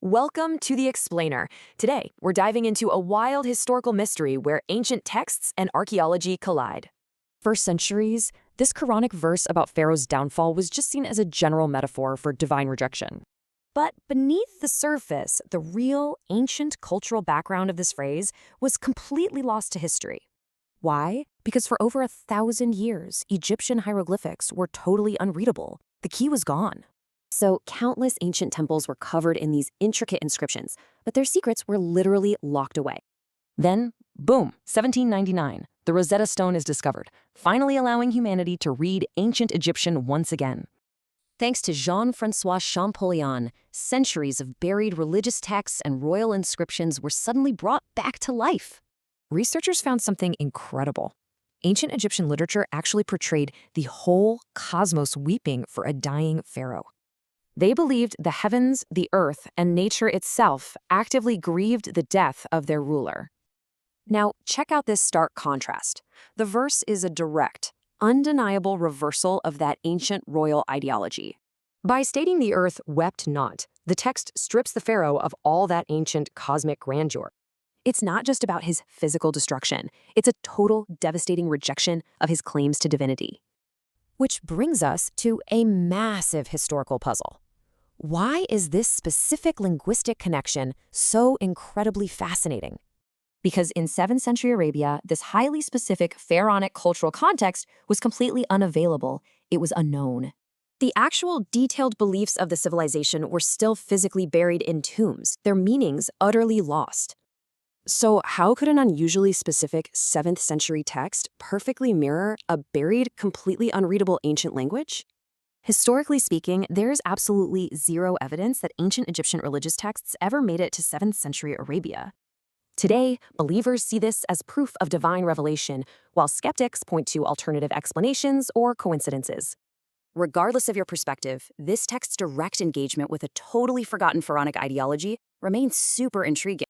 Welcome to The Explainer. Today, we're diving into a wild historical mystery where ancient texts and archaeology collide. For centuries, this Quranic verse about Pharaoh's downfall was just seen as a general metaphor for divine rejection. But beneath the surface, the real, ancient cultural background of this phrase was completely lost to history. Why? Because for over 1,000 years, Egyptian hieroglyphics were totally unreadable. The key was gone. So countless ancient temples were covered in these intricate inscriptions, but their secrets were literally locked away. Then, boom, 1799, the Rosetta Stone is discovered, finally allowing humanity to read ancient Egyptian once again. Thanks to Jean-François Champollion, centuries of buried religious texts and royal inscriptions were suddenly brought back to life. Researchers found something incredible. Ancient Egyptian literature actually portrayed the whole cosmos weeping for a dying pharaoh. They believed the heavens, the earth, and nature itself actively grieved the death of their ruler. Now, check out this stark contrast. The verse is a direct, undeniable reversal of that ancient royal ideology. By stating the earth wept not, the text strips the pharaoh of all that ancient cosmic grandeur. It's not just about his physical destruction. It's a total, devastating rejection of his claims to divinity. Which brings us to a massive historical puzzle. Why is this specific linguistic connection so incredibly fascinating? Because in 7th century Arabia, this highly specific pharaonic cultural context was completely unavailable. It was unknown. The actual detailed beliefs of the civilization were still physically buried in tombs, their meanings utterly lost. So how could an unusually specific 7th century text perfectly mirror a buried, completely unreadable ancient language? Historically speaking, there is absolutely zero evidence that ancient Egyptian religious texts ever made it to 7th century Arabia. Today, believers see this as proof of divine revelation, while skeptics point to alternative explanations or coincidences. Regardless of your perspective, this text's direct engagement with a totally forgotten pharaonic ideology remains super intriguing.